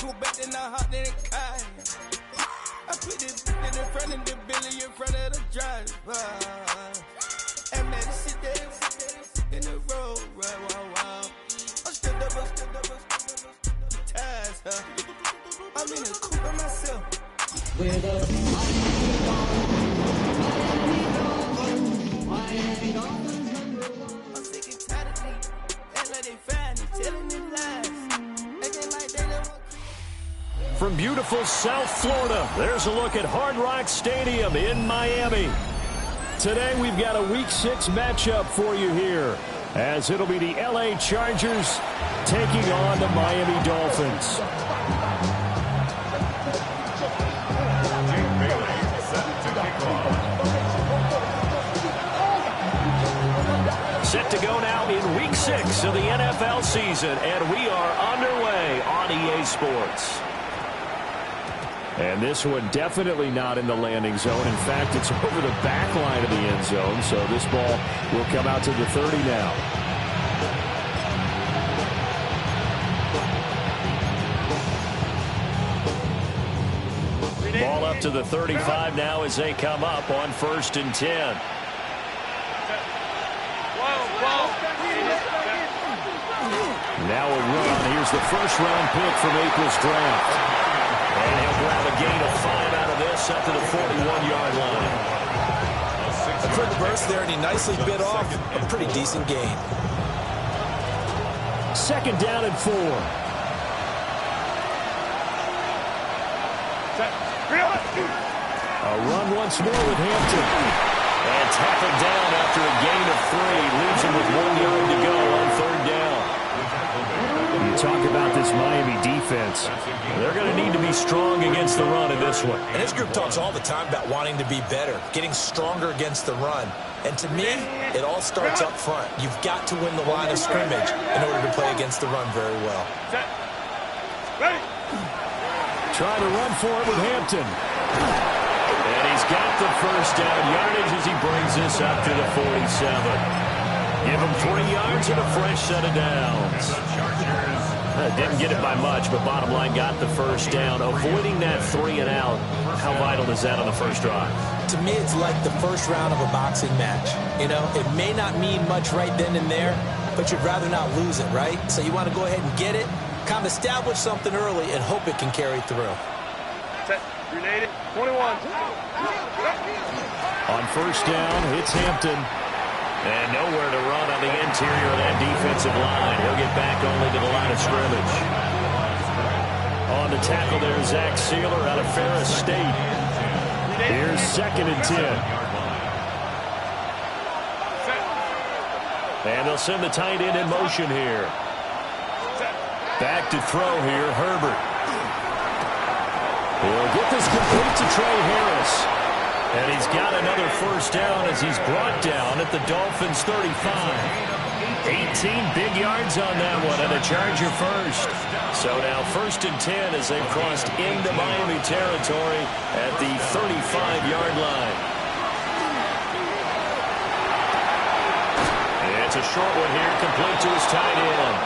Go back then I hopped in the car. I put this in front of the Billy in front of the driver. And man, sit there in the road, wow. I stepped up, ties, huh? I'm in the coupe by myself. With a Miami Dolphins. I'm sick and tired of these. Act like they find me, telling them lies. Acting like they don't want. From beautiful South Florida, there's a look at Hard Rock Stadium in Miami. Today we've got a Week 6 matchup for you here, as it'll be the LA Chargers taking on the Miami Dolphins. Set to go now in Week 6 of the NFL season, and we are underway on EA Sports. And this one definitely not in the landing zone. In fact, it's over the back line of the end zone, so this ball will come out to the 30 now. Ball up to the 35 now as they come up on 1st and 10. Now a run. Here's the first-round pick from April's draft. And he'll grab a gain of 5 out of this up to the 41-yard line. A quick burst there, and he nicely bit off a pretty decent gain. 2nd down and 4. A run once more with Hampton. And tackled down after a gain of 3. Leaves him with 1 yard to go on 3rd down. You talk about this Miami defense. They're going to need to be strong against the run in this one. And this group talks all the time about wanting to be better, getting stronger against the run. And to me, it all starts up front. You've got to win the line of scrimmage in order to play against the run very well. Trying to run for it with Hampton. And he's got the first down yardage as he brings this up to the 47. Give him 3 yards and a fresh set of downs. Didn't get it by much, but bottom line got the first down. Avoiding that 3 and out, how vital is that on the first drive? To me, it's like the first round of a boxing match. You know, it may not mean much right then and there, but you'd rather not lose it, right? So you want to go ahead and get it, kind of establish something early, and hope it can carry through. Set, grenade, 21. On 1st down, it's Hampton. And nowhere to run on the interior of that defensive line. He'll get back only to the line of scrimmage. On the tackle there, Zach Sealer out of Ferris State. Here's 2nd and 10. And they'll send the tight end in motion here. Back to throw here, Herbert. He'll get this complete to Trey Harris. And he's got another first down as he's brought down at the Dolphins' 35. 18 big yards on that one, and a Charger first. So now 1st and 10 as they've crossed into Miami territory at the 35-yard line. It's a short one here, complete to his tight end.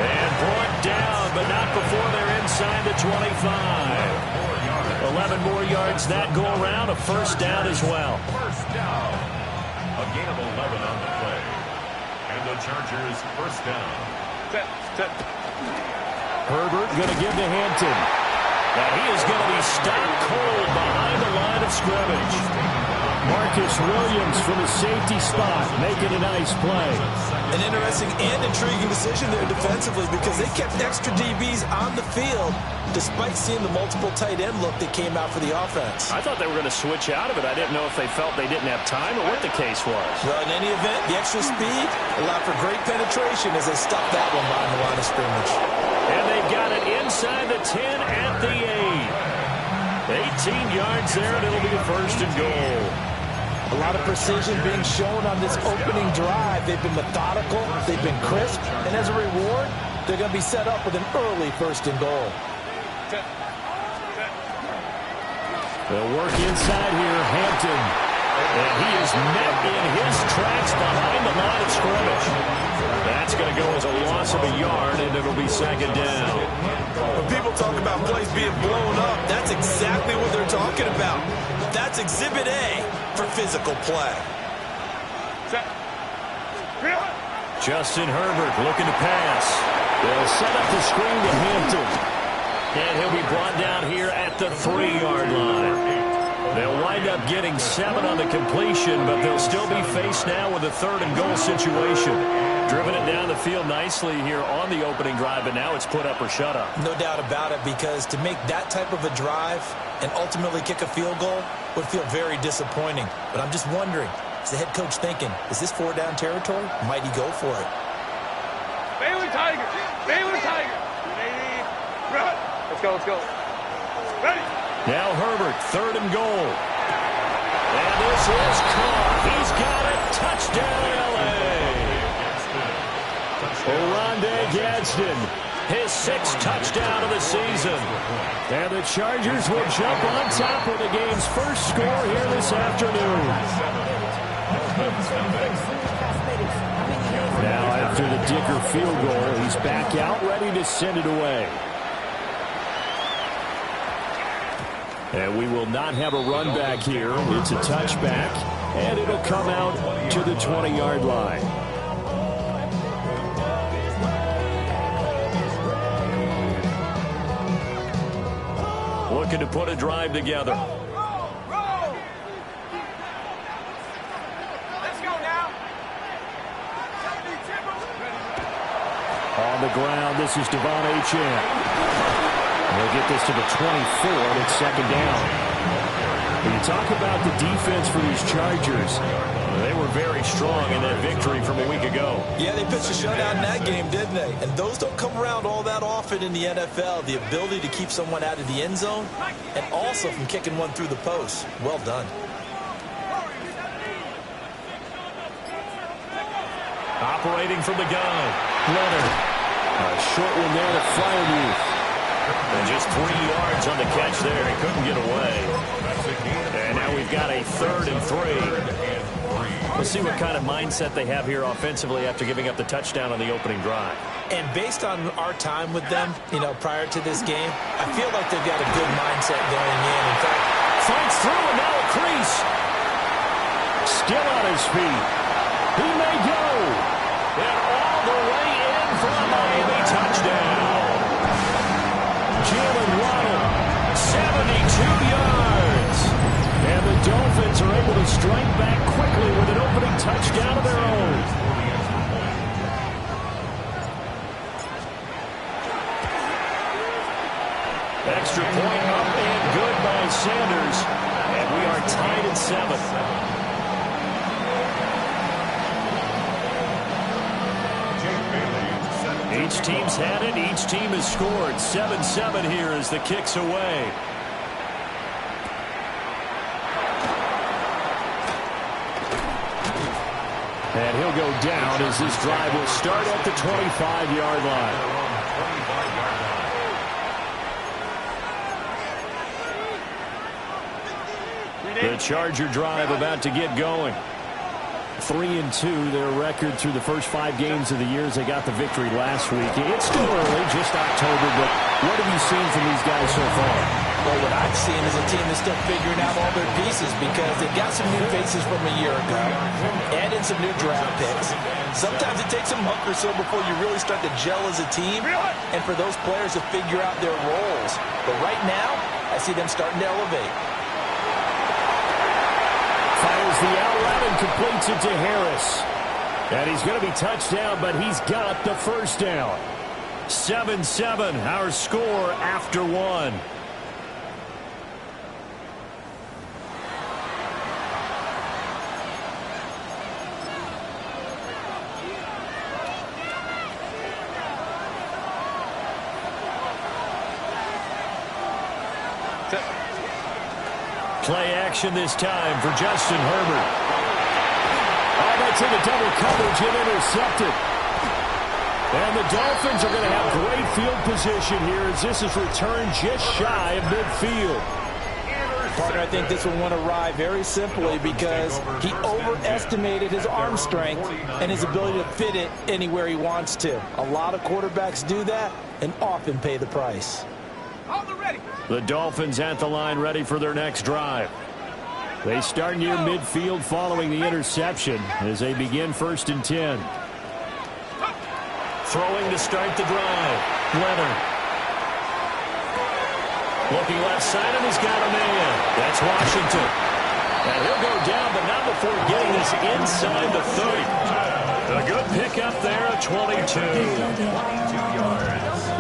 And brought down, but not before they're inside the 25. 11 more yards that go around, a first down as well. First down. A gain of 11 on the play. And the Chargers first down. Herbert going to give to Hampton. Now he is going to be stopped cold behind the line of scrimmage. Marcus Williams from a safety spot making a nice play. An interesting and intriguing decision there defensively because they kept extra DBs on the field despite seeing the multiple tight end look that came out for the offense. I thought they were going to switch out of it. I didn't know if they felt they didn't have time or what the case was. Well, in any event, the extra speed allowed for great penetration as they stopped that one behind the line of scrimmage. And they've got it inside the 10 at the 8. 18 yards there, and it'll be a 1st and goal. A lot of precision being shown on this opening drive. They've been methodical, they've been crisp, and as a reward, they're going to be set up with an early 1st and goal. They'll work inside here, Hampton. And he is met in his tracks behind the line of scrimmage. That's going to go as a loss of a yard, and it'll be second down. When people talk about plays being blown up, that's exactly what they're talking about. That's Exhibit A for physical play. Justin Herbert looking to pass. They'll set up the screen to Hampton. And he'll be brought down here at the 3-yard line. They'll wind up getting 7 on the completion, but they'll still be faced now with a 3rd-and-goal situation. Driven it down the field nicely here on the opening drive, and now it's put up or shut up. No doubt about it, because to make that type of a drive and ultimately kick a field goal would feel very disappointing. But I'm just wondering, is the head coach thinking, is this 4-down territory? Might he go for it? Baylor Tiger! Baylor Tiger! Let's go, let's go. Ready! Now Herbert, 3rd and goal. And this is caught. He's got it. Touchdown, L.A. Oronde Gadsden, his 6th touchdown of the season. And the Chargers will jump on top of the game's first score here this afternoon. Now after the Dicker field goal, he's back out ready to send it away. And we will not have a run back here. It's a touchback, and it'll come out to the 20-yard line. Looking to put a drive together. Let's go now. On the ground, this is Devon Achane. They'll get this to the 24, and it's 2nd down. When you talk about the defense for these Chargers, they were very strong in that victory from a week ago. Yeah, they pitched a shutout in that game, didn't they? And those don't come around all that often in the NFL. The ability to keep someone out of the end zone and also from kicking one through the post. Well done. Operating from the gun, Leonard. A short one there to Freiermuth. And just 3 yards on the catch there. He couldn't get away. And now we've got a 3rd and 3. We'll see what kind of mindset they have here offensively after giving up the touchdown on the opening drive. And based on our time with them, prior to this game, I feel like they've got a good mindset going in. In fact, fights through and now a crease. Still on his feet. He may go. And all the way in for a Miami touchdown. Jalen Waddle, 72 yards. And the Dolphins are able to strike back quickly with an opening touchdown of their own. Extra point up and good by Sanders. And we are tied at 7. Each team's had it. Each team has scored. 7-7 here as the kick's away. And he'll go down as this drive will start at the 25-yard line. The Charger drive about to get going. 3-2, their record through the first 5 games of the year as they got the victory last week. It's still early, just October, but what have you seen from these guys so far? Well, what I've seen is a team that's still figuring out all their pieces because they've got some new faces from a year ago, add in some new draft picks. Sometimes it takes a month or so before you really start to gel as a team and for those players to figure out their roles. But right now, I see them starting to elevate. Fires the out route and completes it to Harris. And he's going to be touched down, but he's got the first down. 7-7, our score after 1. Play action this time for Justin Herbert. Oh, that's into double coverage and intercepted. And the Dolphins are going to have great field position here as this is returned just shy of midfield. Partner, I think this one won awry very simply because he overestimated his arm strength and his ability to fit it anywhere he wants to. A lot of quarterbacks do that and often pay the price. The Dolphins at the line, ready for their next drive. They start near midfield following the interception as they begin 1st and 10. Throwing to start the drive. Leonard. Looking left side, and he's got a man. That's Washington. And he'll go down, but not before getting this inside the 30. A good pickup there at 22.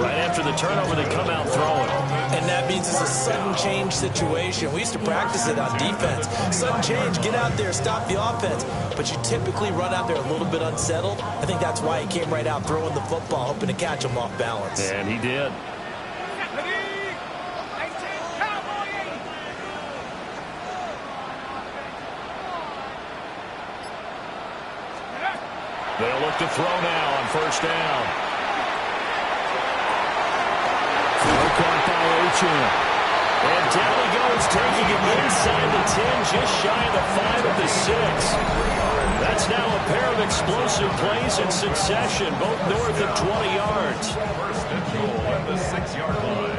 Right after the turnover, they come out throwing. And that means it's a sudden change situation. We used to practice it on defense. Sudden change, get out there, stop the offense. But you typically run out there a little bit unsettled. I think that's why he came right out throwing the football, hoping to catch him off balance. And he did. They'll look to throw now on 1st down. Throw caught by Achane. And down he goes, taking it inside the 10, just shy of the 5 of the 6. That's now a pair of explosive plays in succession, both north of 20 yards. 1st and goal at the 6-yard line.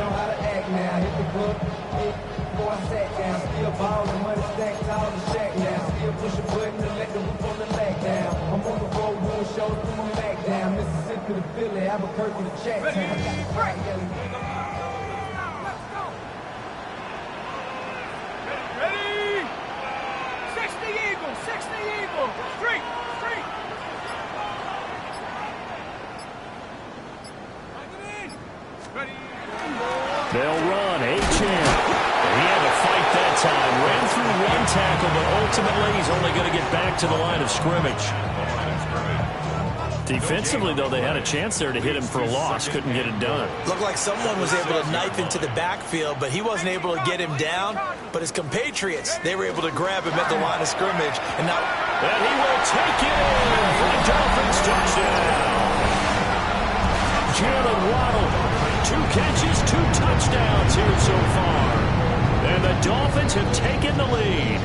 Ready? 60 Eagles, 60 Eagles. Straight, straight. Ready? They'll run. Achane. He had to fight that time. Ran through one tackle, but ultimately he's only going to get back to the line of scrimmage. Defensively, though, they had a chance there to hit him for a loss. Couldn't get it done. Looked like someone was able to knife into the backfield, but he wasn't able to get him down. But his compatriots, they were able to grab him at the line of scrimmage. And now, And he will take it in for the Dolphins touchdown. Jalen Waddle, 2 catches, 2 touchdowns here so far. And the Dolphins have taken the lead.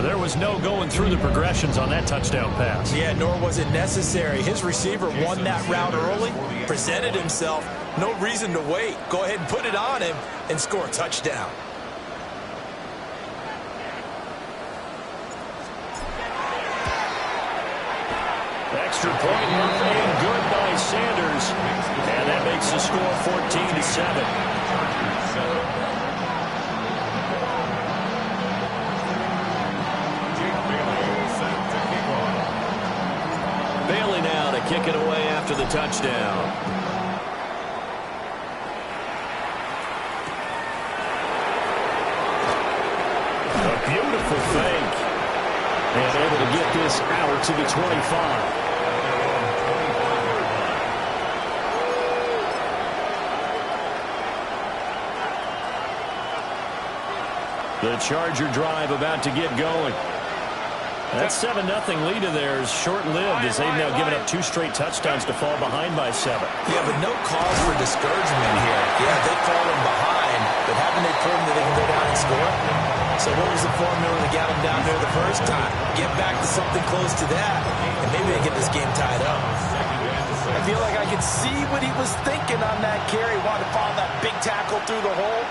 There was no going through the progressions on that touchdown pass. yeah, nor was it necessary. His receiver won that route early, presented himself. No reason to wait. Go ahead and put it on him and score a touchdown. Extra point and good by Sanders. And that makes the score 14-7. Bailey now to kick it away after the touchdown. A beautiful fake. And able to get this out to the 25. The Charger drive about to get going. That 7-0 lead of theirs short-lived as they've now given up 2 straight touchdowns to fall behind by 7. Yeah, but no cause for discouragement here. Yeah, they've fallen behind, but haven't they proven that they can go down and score? So what was the formula that got them down there the first time? Get back to something close to that, and maybe they get this game tied up. I feel like I could see what he was thinking on that carry. Wanted to follow that big tackle through the hole.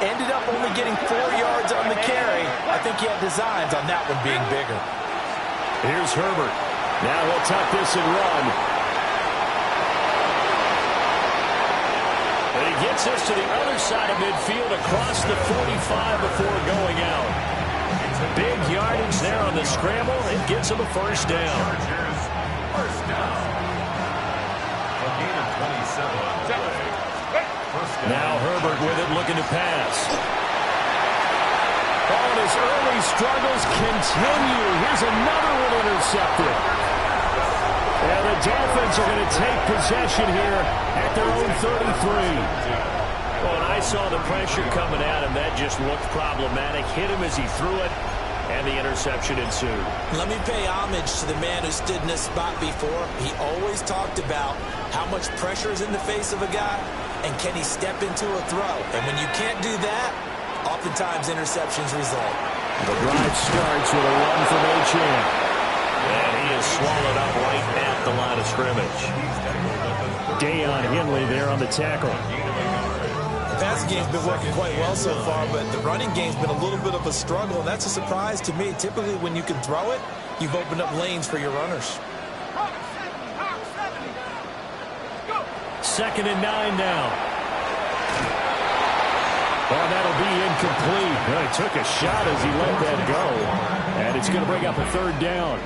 Ended up only getting 4 yards on the carry. I think he had designs on that one being bigger. Here's Herbert. Now he'll tuck this and run. And he gets us to the other side of midfield across the 45 before going out. Big yardage there on the scramble. It gets him a 1st down. First down. A gain of 27 on the play. Now Herbert with it, looking to pass. Oh, and his early struggles continue. Here's another one intercepted. And the Dolphins are going to take possession here at their own 33. Well, and I saw the pressure coming at him. That just looked problematic. Hit him as he threw it. and the interception ensued. Let me pay homage to the man who stood in this spot before. He always talked about how much pressure is in the face of a guy, and can he step into a throw. And when you can't do that, oftentimes interceptions result. The drive starts with a run from Achane. And he is swallowed up right at the line of scrimmage. Deion Henley there on the tackle. The passing game's been working quite well so far, but the running game's been a little bit of a struggle, and that's a surprise to me. Typically, when you can throw it, you've opened up lanes for your runners. 2nd and 9 now. Oh, that'll be incomplete. Well, he took a shot as he let that go. And it's going to bring up a 3rd down.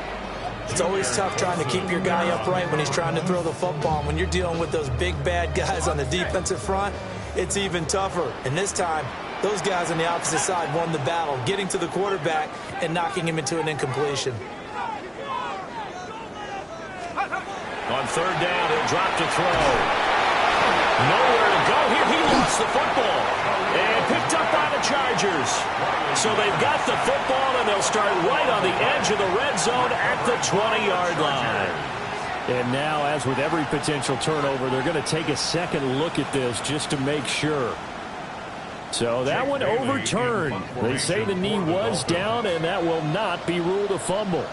It's always tough trying to keep your guy upright when he's trying to throw the football. And when you're dealing with those big, bad guys on the defensive front, it's even tougher. And this time, those guys on the opposite side won the battle, getting to the quarterback and knocking him into an incompletion. On 3rd down, he'll drop to throw. Nowhere to go here. He lost the football. And picked up by the Chargers. So they've got the football, and they'll start right on the edge of the red zone at the 20-yard line. And now, as with every potential turnover, they're going to take a second look at this just to make sure. So that one overturned. They say the knee was down, and that will not be ruled a fumble.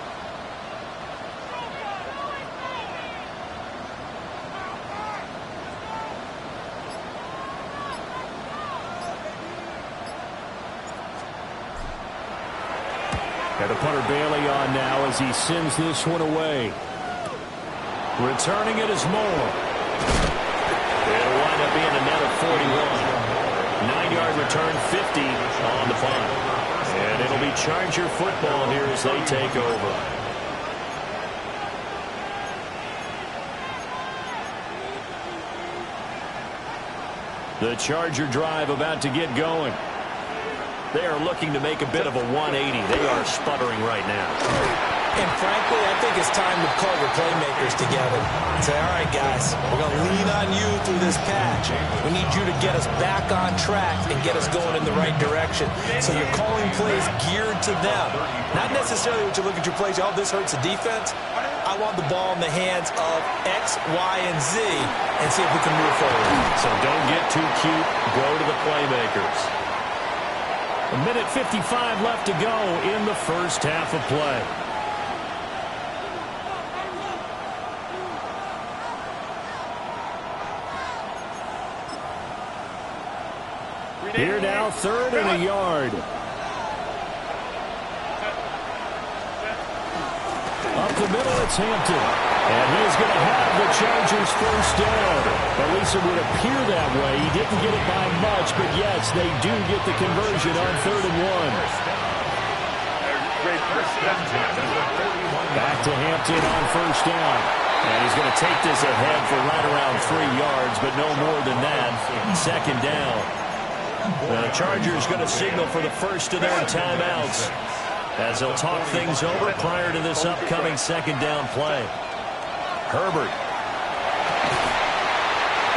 And the punter Bailey on now as he sends this one away. Returning it is Moore. It'll wind up being a net of 41. 9-yard return, 50 on the punt. And it'll be Charger football here as they take over. The Charger drive about to get going. They are looking to make a bit of a 180. They are sputtering right now. And frankly, I think it's time to call your playmakers together and say, all right, guys, we're going to lean on you through this patch. We need you to get us back on track and get us going in the right direction. So you're calling plays geared to them. Not necessarily what you look at your plays, oh, this hurts the defense. I want the ball in the hands of X, Y, and Z and see if we can move forward. So don't get too cute. Go to the playmakers. 1:55 left to go in the first half of play. Here now, 3rd and a yard. Up the middle, it's Hampton. And he's going to have the Chargers first down. At least it would appear that way. He didn't get it by much, but yes, they do get the conversion on 3rd and 1. Back to Hampton on first down. And he's going to take this ahead for right around 3 yards, but no more than that. 2nd down. The Chargers going to signal for the first of their timeouts as they'll talk things over prior to this upcoming 2nd down play. Herbert.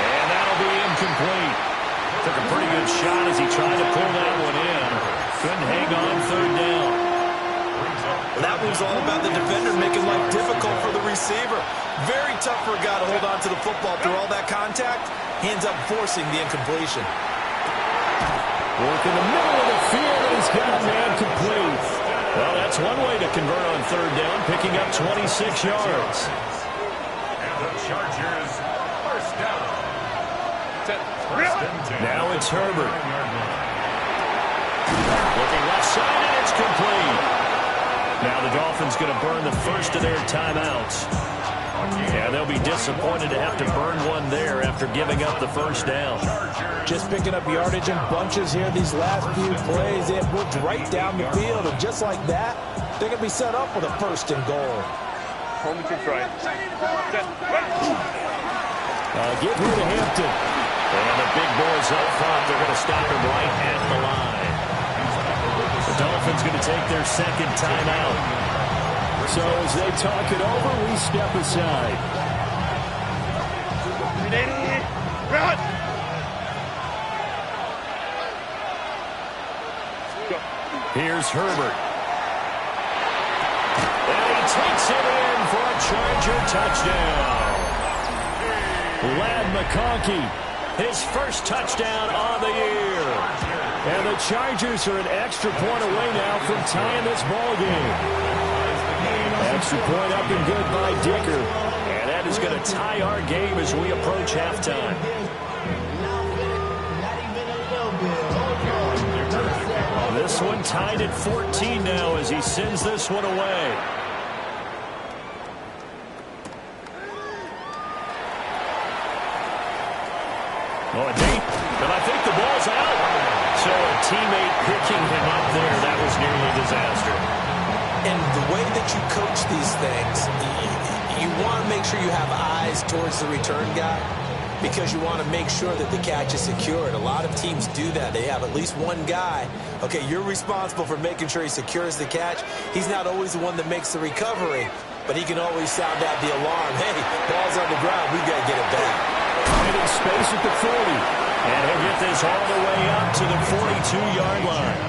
And that'll be incomplete. Took a pretty good shot as he tried to pull that one in. Couldn't hang on 3rd down. That was all about the defender making life difficult for the receiver. Very tough for a guy to hold on to the football through all that contact. He ends up forcing the incompletion. Work in the middle of the field, and he's got a man complete. Well, that's one way to convert on 3rd down, picking up 26 yards. And the Chargers first down. Now it's Herbert. Looking left side, and it's complete. Now the Dolphins going to burn the first of their timeouts. Yeah, they'll be disappointed to have to burn one there after giving up the first down. Just picking up yardage in bunches here these last few plays. They have worked right down the field, and just like that, they're going to be set up with a 1st and goal. Home to right. Give here to Hampton. And the big boys up front, they're going to stop him right at the line. The Dolphins going to take their 2nd timeout. So as they talk it over, we step aside. Here's Herbert. takes it in for a Charger touchdown. Ladd McConkey, his first touchdown on the year. And the Chargers are an extra point away now from tying this ball game. Extra point up and good by Dicker. And that is going to tie our game as we approach halftime. This one tied at 14 now as he sends this one away. Oh, deep, and I think the ball's out. So a teammate picking him up there, that was nearly a disaster. And the way that you coach these things, you want to make sure you have eyes towards the return guy because you want to make sure that the catch is secured. A lot of teams do that. They have at least one guy. Okay, you're responsible for making sure he secures the catch. He's not always the one that makes the recovery, but he can always sound out the alarm. Hey, ball's on the ground. We got to get it back. Finding space at the 40. And he'll get this all the way up to the 42-yard line.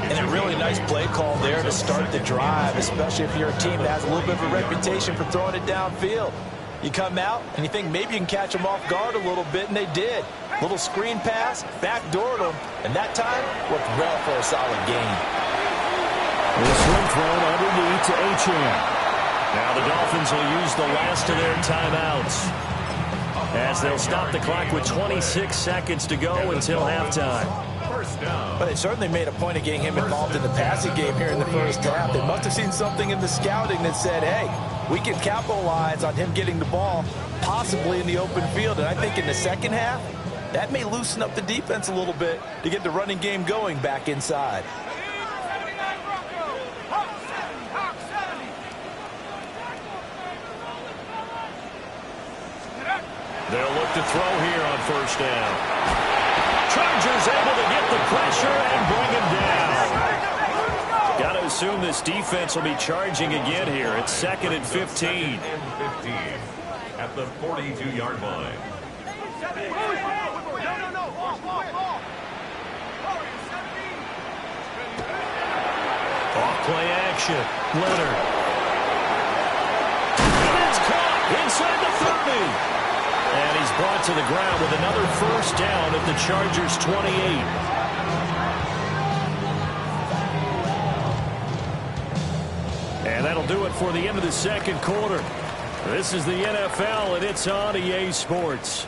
And a really nice play call there to start the drive, especially if you're a team that has a little bit of a reputation for throwing it downfield. You come out and you think maybe you can catch them off guard a little bit, and they did. Little screen pass, backdoored them, and that time worked well for a solid gain. This one thrown underneath to Achane. Now the Dolphins will use the last of their timeouts as they'll stop the clock with 26 seconds to go until halftime. But they certainly made a point of getting him involved in the passing game here in the first half. They must have seen something in the scouting that said, hey, we can capitalize on him getting the ball possibly in the open field. And I think in the second half, that may loosen up the defense a little bit to get the running game going back inside. They'll look to throw here on first down. Chargers able to get the pressure and bring him down. Got to assume this defense will be charging again here. It's 2nd and 15. At the 42-yard line. Off play action. Leonard. And it's caught inside the 30. And he's brought to the ground with another first down at the Chargers' 28. And that'll do it for the end of the second quarter. This is the NFL, and it's on EA Sports.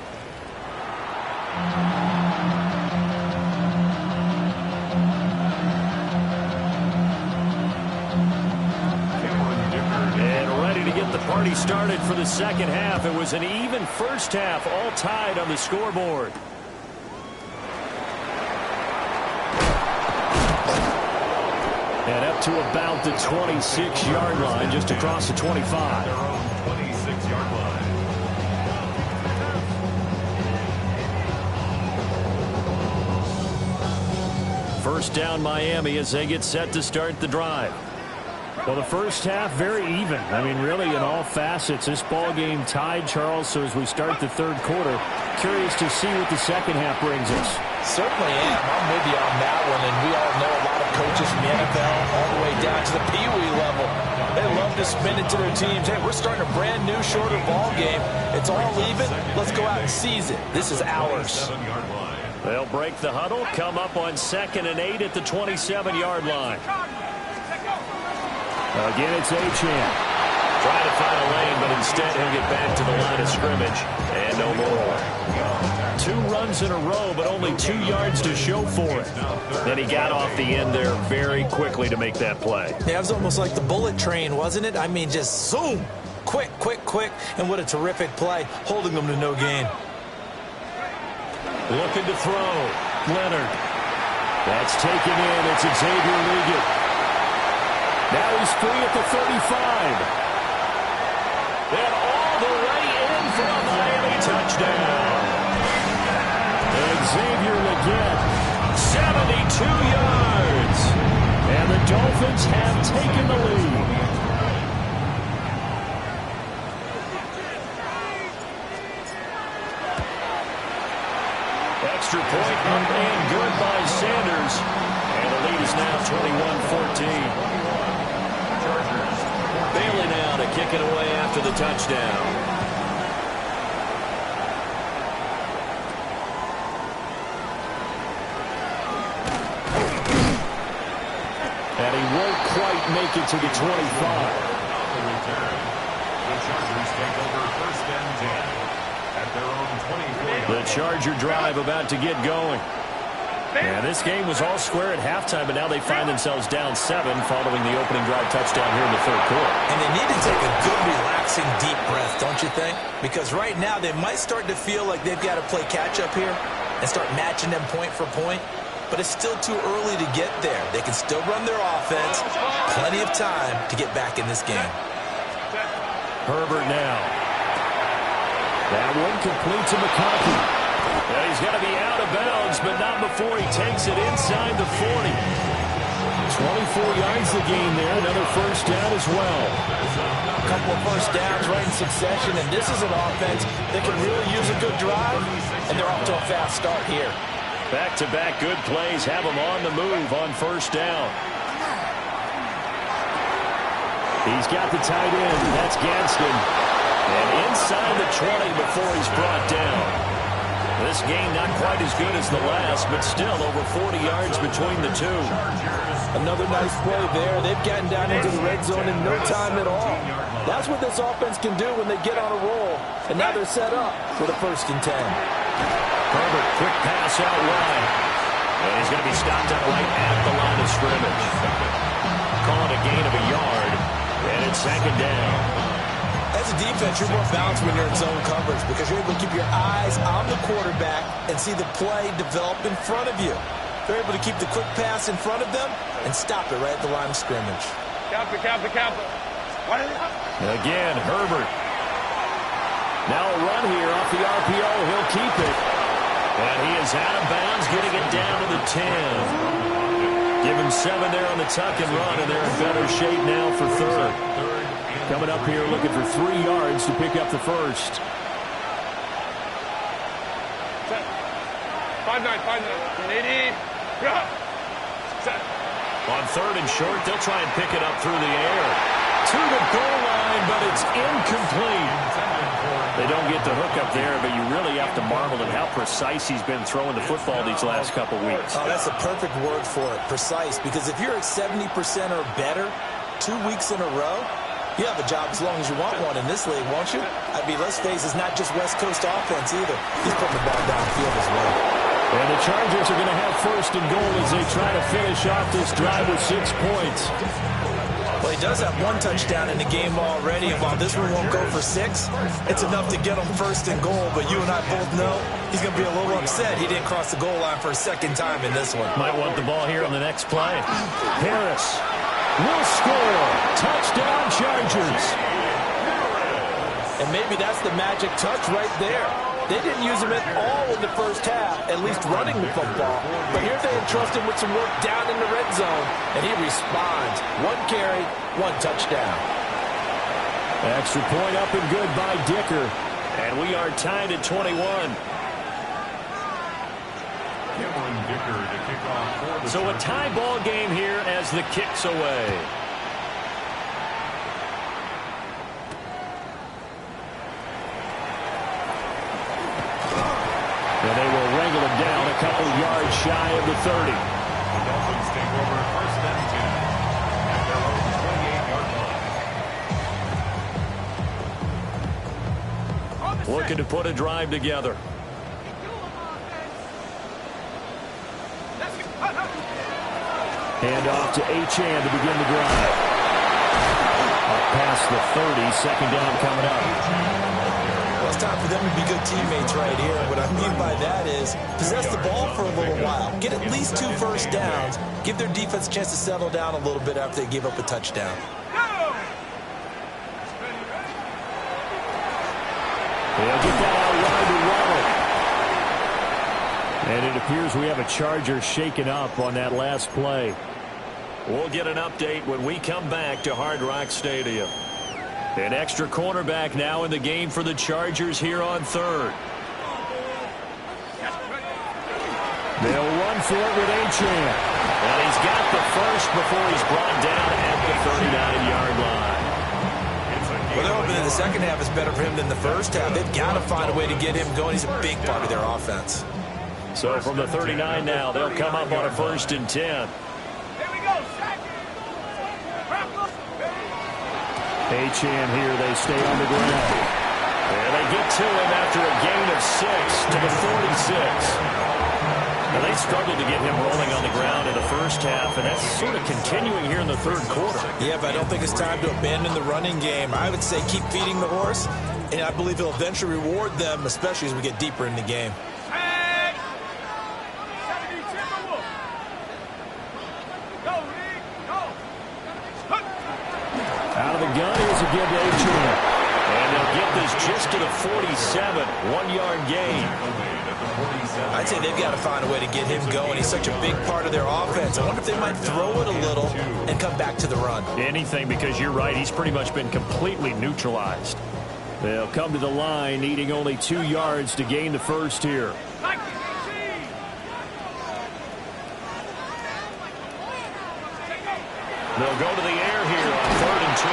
Get the party started for the second half. It was an even first half, all tied on the scoreboard. And up to about the 26-yard line, just across the 25. Their own 26-yard line. First down Miami as they get set to start the drive. Well, the first half, very even. I mean, really, in all facets, this ball game tied, Charles. So as we start the third quarter, curious to see what the second half brings us. Certainly am. I'm with you on that one. And we all know a lot of coaches from the NFL all the way down to the Pee-wee level. They love to spin it to their teams. Hey, we're starting a brand new, shorter ball game. It's all even. Let's go out and seize it. This is ours. They'll break the huddle, come up on 2nd and 8 at the 27-yard line. Again, it's Achane. Trying to find a lane, but instead he'll get back to the line of scrimmage. And no more. 2 runs in a row, but only 2 yards to show for it. Then he got off the end there very quickly to make that play. Yeah, it was almost like the bullet train, wasn't it? I mean, just zoom. Quick, quick, quick. And what a terrific play, holding them to no gain. Looking to throw. Leonard. That's taken in. It's Xavier Leggett. Now he's free at the 35. And all the way in for a Miami touchdown. And Xavier Leggett, 72 yards. And the Dolphins have taken the lead. Extra point up and good by Sanders. And the lead is now 21-14. Staley now to kick it away after the touchdown. And he won't quite make it to the 25. The Chargers take over first and 10 at their own 24. The Charger drive about to get going. And this game was all square at halftime, but now they find themselves down 7 following the opening drive touchdown here in the third quarter. And they need to take a good, relaxing, deep breath, don't you think? Because right now they might start to feel like they've got to play catch-up here and start matching them point for point. But it's still too early to get there. They can still run their offense. Plenty of time to get back in this game. Herbert now. That one complete to McConkey. And he's going to be out of bounds, but not before he takes it inside the 40. 24 yards the game there. Another first down as well. A couple of first downs right in succession, and this is an offense that can really use a good drive, and they're off to a fast start here. Back-to-back good plays have him on the move on first down. He's got the tight end. That's Gadsden. And inside the 20 before he's brought down. This game not quite as good as the last, but still over 40 yards between the two. Another nice play there. They've gotten down into the red zone in no time at all. That's what this offense can do when they get on a roll. And now they're set up for the first and 10. Herbert, quick pass out wide. And he's going to be stopped out right at the line of scrimmage. Call it a gain of a yard, and it's second down. As a defense, you're more balanced when you're in zone coverage because you're able to keep your eyes on the quarterback and see the play develop in front of you. They're able to keep the quick pass in front of them and stop it right at the line of scrimmage. Captain. Again, Herbert. Now a run here off the RPO. He'll keep it. And he is out of bounds, getting it down to the 10. Give him 7 there on the tuck and run, and they're in better shape now for third. Coming up here looking for 3 yards to pick up the first. 5-9. 80. On third and short, they'll try and pick it up through the air. To the goal line, but it's incomplete. They don't get the hook up there, but you really have to marvel at how precise he's been throwing the football these last couple weeks. Oh, that's a perfect word for it, precise, because if you're at 70% or better 2 weeks in a row, you have a job as long as you want one in this league, won't you? I mean, let's face it, it's not just West Coast offense either. He's putting the ball downfield as well. And the Chargers are going to have first and goal as they try to finish off this drive with 6 points. Well, he does have 1 touchdown in the game already, and while this one won't go for 6, it's enough to get him first and goal. But you and I both know he's going to be a little upset he didn't cross the goal line for a second time in this one. Might want the ball here on the next play. Harris will score. Touchdown, Chargers. And maybe that's the magic touch right there. They didn't use him at all in the first half, at least running the football. But here they entrust him with some work down in the red zone, and he responds. 1 carry, 1 touchdown. Extra point up and good by Dicker. And we are tied at 21. Dicker to kick off for the So a tie ball game here as the kick's away. And they will wrangle him down a couple yards shy of the 30. The Dolphins take over first and 10 at their own 28-yard line. Looking to put a drive together. Hand off to Achane to begin the drive. Up past the 30, second down coming up. Well, it's time for them to be good teammates right here. What I mean by that is possess the ball for a little while. Get at least 2 first downs. Give their defense a chance to settle down a little bit after they give up a touchdown. They'll get that out wide to Waddle. And it appears we have a Charger shaken up on that last play. We'll get an update when we come back to Hard Rock Stadium. An extra cornerback now in the game for the Chargers here on third. They'll run for it with Achane. And he's got the first before he's brought down at the 39-yard line. Well, they're hoping that the second half is better for him than the first half. They've got to find a way to get him going. He's a big part of their offense. So from the 39 now, they'll come up on a 1st and 10. Achane here, they stay on the ground. And they get to him after a gain of 6 to the 46. Now, they struggled to get him rolling on the ground in the first half, and that's sort of continuing here in the third quarter. Yeah, but I don't think it's time to abandon the running game. I would say keep feeding the horse, and I believe he'll eventually reward them, especially as we get deeper in the game. Out of the gun, here's a give to Achane. And they'll get this just to the 47, 1-yard gain. I'd say they've got to find a way to get him going. He's such a big part of their offense. I wonder if they might throw it a little and come back to the run. Anything, because you're right, he's pretty much been completely neutralized. They'll come to the line, needing only 2 yards to gain the first here. They'll go to the air here on 3rd and 2.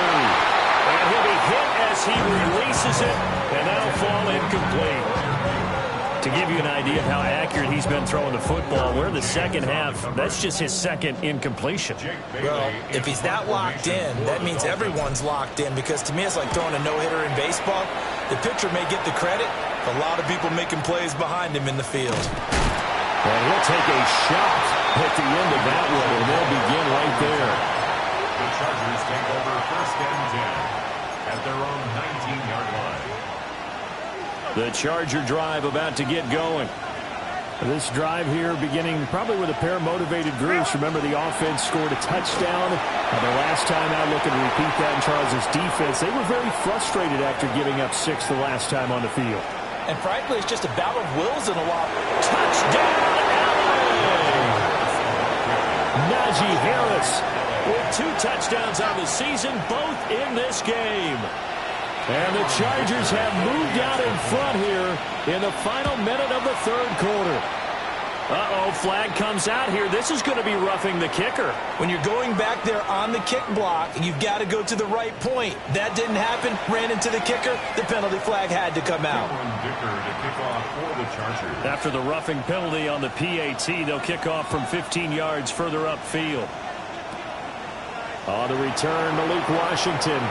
And he'll be hit as he releases it, and that'll fall incomplete. To give you an idea of how accurate he's been throwing the football, we're in the second half. That's just his second incompletion. Well, if he's that locked in, that means everyone's locked in, because to me it's like throwing a no-hitter in baseball. The pitcher may get the credit, but a lot of people making plays behind him in the field. And he'll take a shot at the end of that one, and they'll begin right there. The Chargers take over 1st and 10 at their own 19-yard line. The Charger drive about to get going. This drive here beginning probably with a pair of motivated groups. Remember, the offense scored a touchdown. The last time out, looking to repeat that in Charles' defense. They were very frustrated after giving up 6 the last time on the field. And frankly, it's just a battle of wills in a lot. Touchdown, LA! Najee Harris with 2 touchdowns on the season, both in this game. And the Chargers have moved out in front here in the final minute of the third quarter. Uh-oh, flag comes out here. This is going to be roughing the kicker. When you're going back there on the kick block, you've got to go to the right point. That didn't happen. Ran into the kicker. The penalty flag had to come out. After the roughing penalty on the PAT, they'll kick off from 15 yards further upfield. On the return to Luke Washington.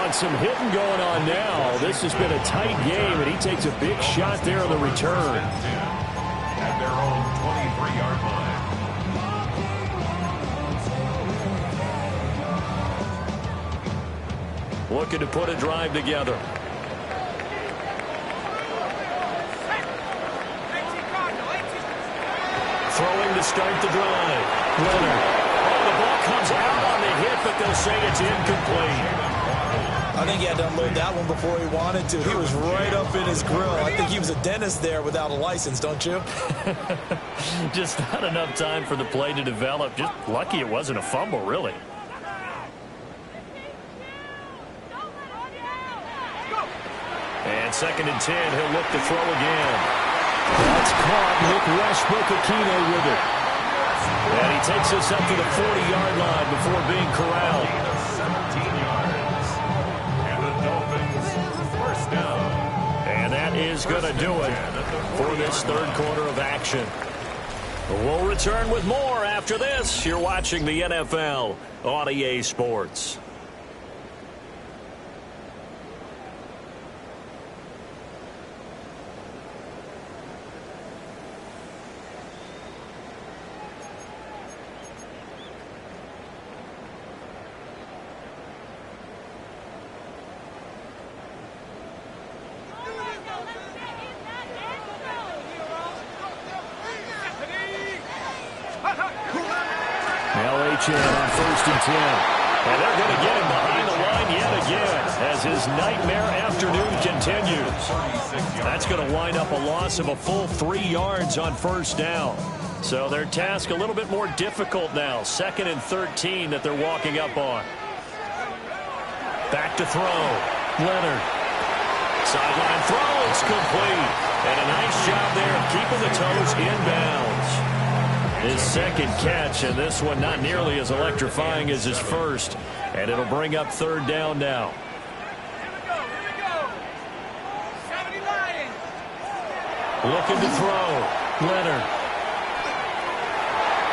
And some hitting going on now. This has been a tight game, and he takes a big shot there on the return. At their own 23-yard line. Looking to put a drive together. Throwing to start the drive. Leonard. Oh, the ball comes out on the hit, but they'll say it's incomplete. I think he had to unload that one before he wanted to. He was right up in his grill. I think he was a dentist there without a license, don't you? Just not enough time for the play to develop. Just lucky it wasn't a fumble, really. And 2nd and 10, he'll look to throw again. That's caught. Nick Westbrook-Akine with it. And he takes us up to the 40-yard line before being corralled. 17 yards. And the Dolphins, 1st down. And that is going to do it for this third quarter of action. We'll return with more after this. You're watching the NFL on EA Sports. On 1st and 10. And they're going to get him behind the line yet again as his nightmare afternoon continues. That's going to wind up a loss of a full 3 yards on 1st down. So their task a little bit more difficult now. 2nd and 13 that they're walking up on. Back to throw. Leonard. Sideline throw. It's complete. And a nice job there of keeping the toes inbounds. His second catch, and this one not nearly as electrifying as his first. And it'll bring up third down now. Looking to throw. Leonard.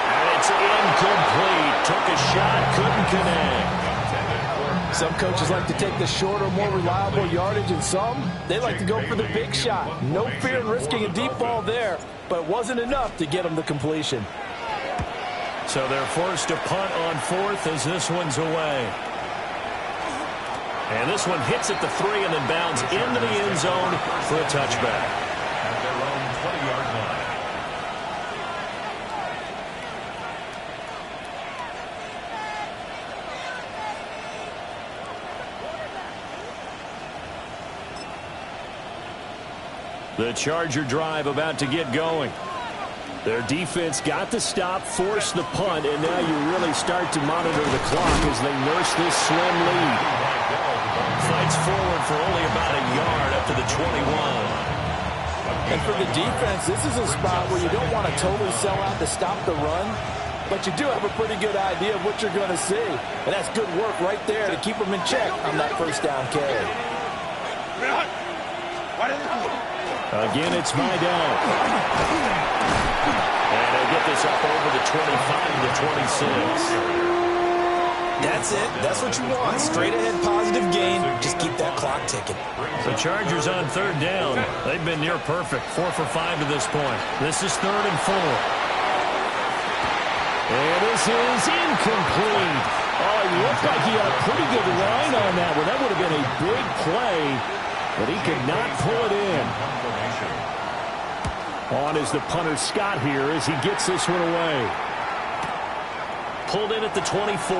And it's incomplete. Took a shot, couldn't connect. Some coaches like to take the shorter, more reliable yardage, and some, they like to go for the big shot. No fear in risking a deep ball there, but it wasn't enough to get them the completion. So they're forced to punt on fourth as this one's away. And this one hits at the 3 and then bounds into the end zone for a touchback. At their own 20-yard line. The Charger drive about to get going. Their defense got the stop, forced the punt, and now you really start to monitor the clock as they nurse this slim lead. Fights forward for only about a yard up to the 21. And for the defense, this is a spot where you don't want to totally sell out to stop the run, but you do have a pretty good idea of what you're going to see. And that's good work right there to keep them in check on that first down carry. Again, it's my down. And they'll get this up over the 25 to 26. That's it. That's what you want. Straight ahead, positive gain. Just keep that clock ticking. The Chargers on third down. They've been near perfect. 4 for 5 to this point. This is 3rd and 4. And this is incomplete. Oh, it looked like he had a pretty good line on that one. That would have been a big play, but he could not pull it in. On is the punter Scott here as he gets this one away. Pulled in at the 24.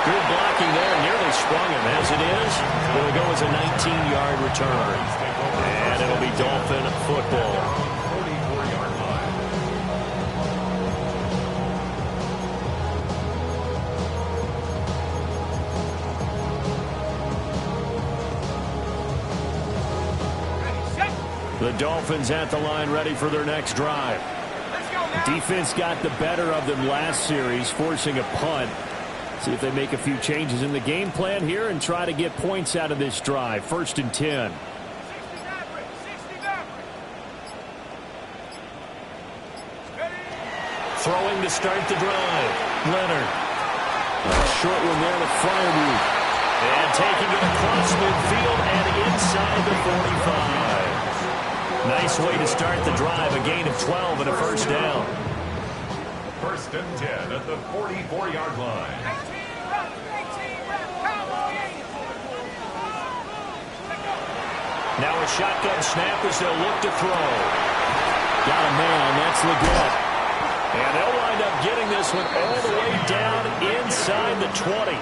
Good blocking there, nearly sprung him. As it is, it'll go as a 19-yard return. And it'll be Dolphin football. 44-yard line. The Dolphins at the line ready for their next drive. Defense got the better of them last series, forcing a punt. See if they make a few changes in the game plan here and try to get points out of this drive. 1st and 10. Throwing to start the drive. Leonard. A short one there to Fryermuth. And taking it across midfield and inside the 45. Nice way to start the drive. A gain of 12 and a first down. 1st and 10 at the 44-yard line. Now a shotgun snap as they'll look to throw. Got a man. That's Leggett. And they'll wind up getting this one all the way down inside the 20.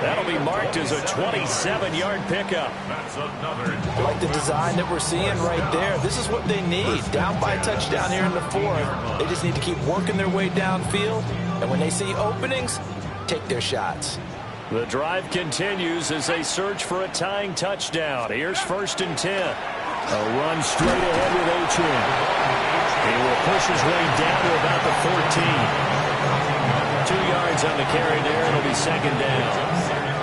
That'll be marked as a 27-yard pickup. That's another. I like the design that we're seeing right there. This is what they need. Down by a touchdown here in the 4th. They just need to keep working their way downfield. And when they see openings, take their shots. The drive continues as they search for a tying touchdown. Here's 1st and 10. A run straight ahead with Achane. He will push his way down to about the 14. 2 yards on the carry there. It'll be 2nd down.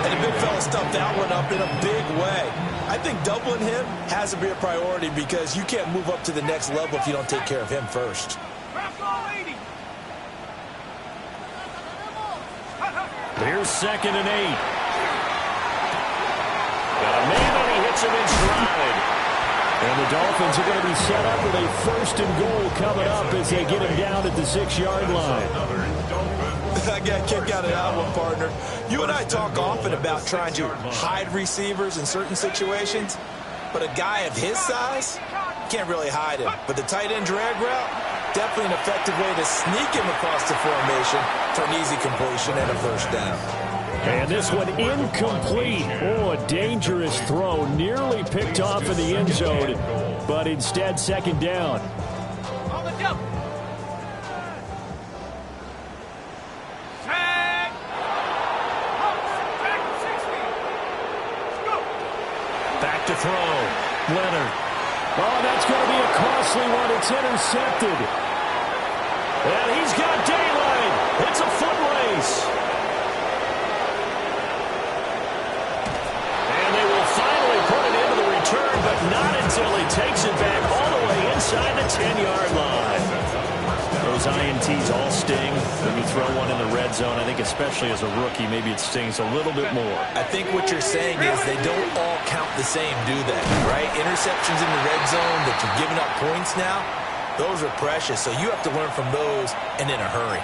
And the big fella stuffed that one up in a big way. I think doubling him has to be a priority because you can't move up to the next level if you don't take care of him first. Here's 2nd and 8. Got a man and he hits him in stride. And the Dolphins are going to be set up with a 1st and goal coming up as they get him down at the 6-yard line. I got a kick out of that one, partner. You and I talk often about trying to hide receivers in certain situations, but a guy of his size can't really hide him. But the tight end drag route, definitely an effective way to sneak him across the formation for an easy completion and a first down. And this one incomplete. Oh, a dangerous throw. Nearly picked off in the end zone, but instead 2nd down. On the jump. Back to throw. Leonard. Oh, that's going to be a costly one. It's intercepted. And he's got daylight. It's a foot race. And they will finally put it into the return, but not until he takes it back all the way inside the 10-yard line. Those INTs all sting when you throw one in the red zone. I think especially as a rookie, maybe it stings a little bit more. I think what you're saying is they don't all count the same, do they? Right? Interceptions in the red zone that you're giving up points now, those are precious. So you have to learn from those and in a hurry.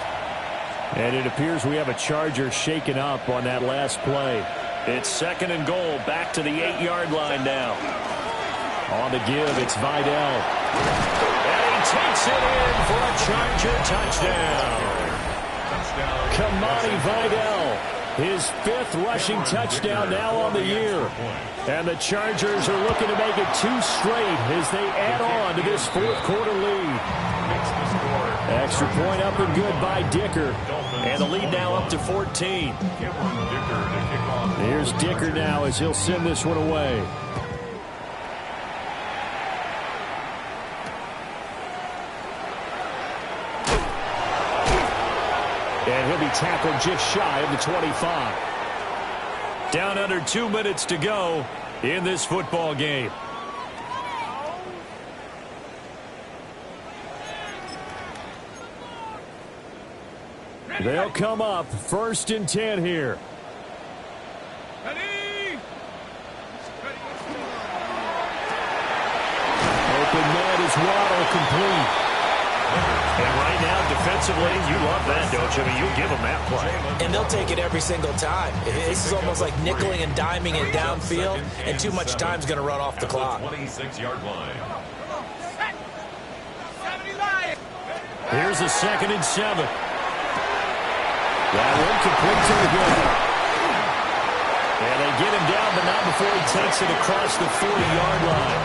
And it appears we have a Charger shaken up on that last play. It's 2nd and goal, back to the 8-yard line now. On the give, it's Vidal. And he takes it in for a Charger touchdown. Kamani Vidal, his 5th rushing touchdown now on the year. And the Chargers are looking to make it 2 straight as they add on to this 4th quarter lead. Extra point up and good by Dicker. And the lead now up to 14. Here's Dicker now as he'll send this one away. And he'll be tackled just shy of the 25. Down under 2 minutes to go in this football game. They'll come up 1st and 10 here. Open man is Waddle, complete. And right now, defensively, you love that, don't you? I mean, you'll give them that play. And they'll take it every single time. This is almost like nickeling and diming it downfield, and too much time's going to run off the clock. 26-yard line. Here's a 2nd and 7. That one complete to the good. And they get him down, but not before he takes it across the 40-yard line.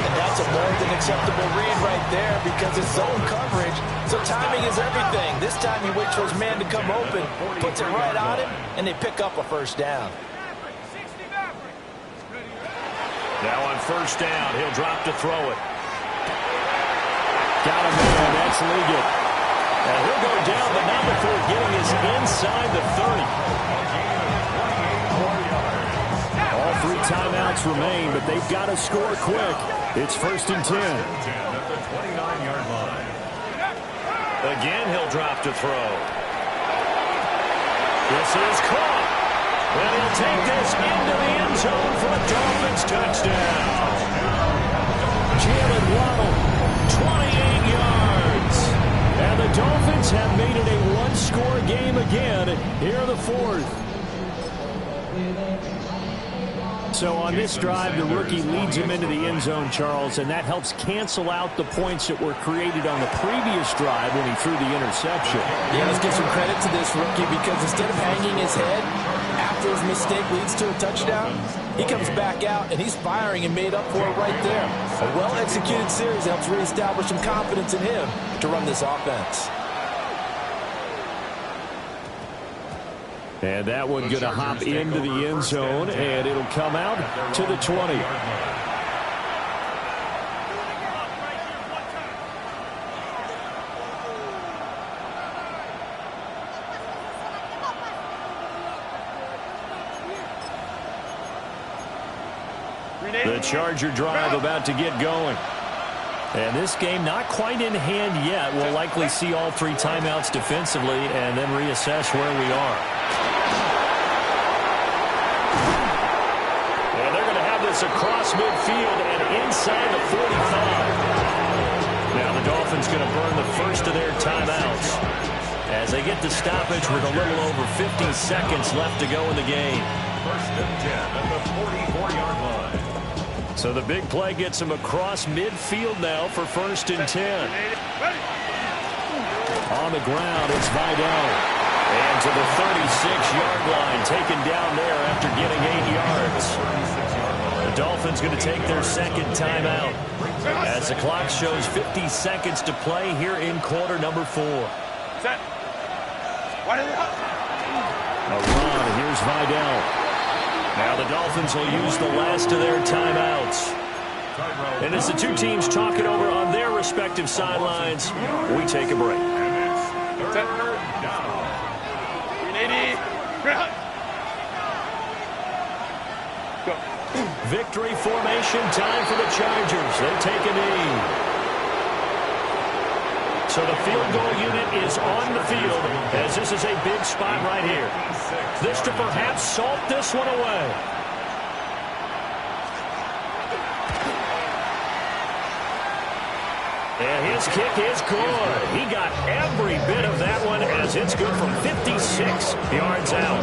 And that's a more than acceptable read right there because it's zone coverage, so timing is everything. This time he waits for his man to come open, puts it right on him, and they pick up a 1st down. Now on 1st down, he'll drop to throw it. Got him there, that's Liggett. And he'll go down, but not before getting his inside the 30. All 3 timeouts remain, but they've got to score quick. It's 1st and 10. At the 29-yard line. Again, he'll drop to throw. This is caught. And he'll take this into the end zone for a Dolphins touchdown. Jalen Waddle, 28 yards. And the Dolphins have made it a 1-score game again here in the 4th. So on this drive, the rookie leads him into the end zone, Charles, and that helps cancel out the points that were created on the previous drive when he threw the interception. Yeah, let's give some credit to this rookie because instead of hanging his head after his mistake leads to a touchdown, he comes back out and he's firing and made up for it right there. A well-executed series helps reestablish some confidence in him to run this offense. And that one going to hop into the end zone, and it'll come out to the 20. The Charger drive about to get going. And this game not quite in hand yet. We'll likely see all 3 timeouts defensively and then reassess where we are. And they're going to have this across midfield and inside the 45. Now the Dolphins going to burn the first of their timeouts as they get the stoppage with a little over 50 seconds left to go in the game. 1st and 10 at the 44-yard line. So the big play gets him across midfield now for 1st and 10. On the ground, it's Vidal. And to the 36-yard line, taken down there after getting 8 yards. The Dolphins going to take their 2nd timeout as the clock shows 50 seconds to play here in quarter number 4. Set. A run, here's Vidal. Now the Dolphins will use the last of their timeouts. And as the two teams talk it over on their respective sidelines, we take a break. Third down. Go. Victory formation time for the Chargers. They take a knee. So the field goal unit is on the field as this is a big spot right here. This to perhaps salt this one away. And his kick is good. He got every bit of that one as it's good from 56 yards out.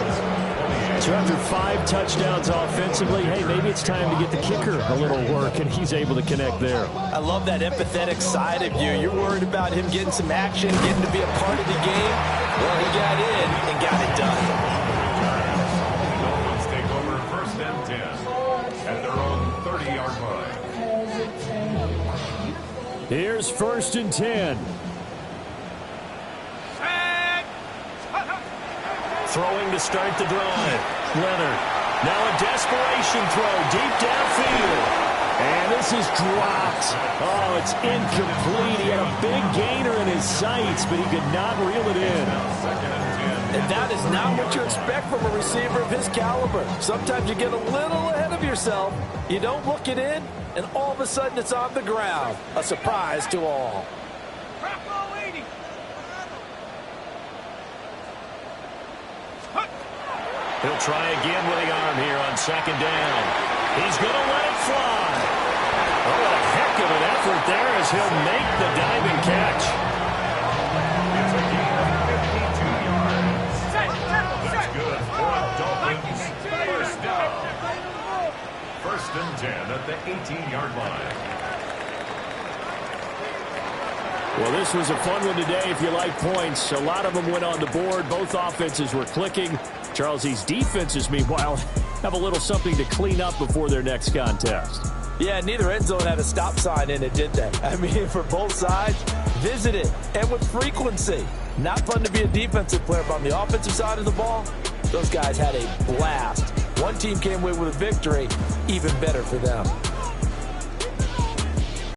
So after 5 touchdowns offensively, hey, maybe it's time to get the kicker a little work, and he's able to connect there. I love that empathetic side of you. You're worried about him getting some action, getting to be a part of the game. Well, he got in and got it done. The Dolphins take over first and 10 at their own 30-yard line. Here's first and 10. Throwing to start the drive. Leonard. Now a desperation throw deep downfield. And this is dropped. Oh, it's incomplete. He had a big gainer in his sights, but he could not reel it in. And that is not what you expect from a receiver of his caliber. Sometimes you get a little ahead of yourself. You don't look it in, and all of a sudden it's on the ground. A surprise to all. He'll try again with the arm here on second down. He's going to let it fly. Oh, what a heck of an effort there as he'll make the diving catch. It's a gain of 52 yards. That's good for the Dolphins. First down. First and 10 at the 18-yard line. Well, this was a fun one today if you like points. A lot of them went on the board. Both offenses were clicking. Charles, these defenses, meanwhile, have a little something to clean up before their next contest. Yeah, neither end zone had a stop sign in it, did they? I mean, for both sides, visit it, and with frequency. Not fun to be a defensive player, but on the offensive side of the ball, those guys had a blast. One team came away with a victory, even better for them.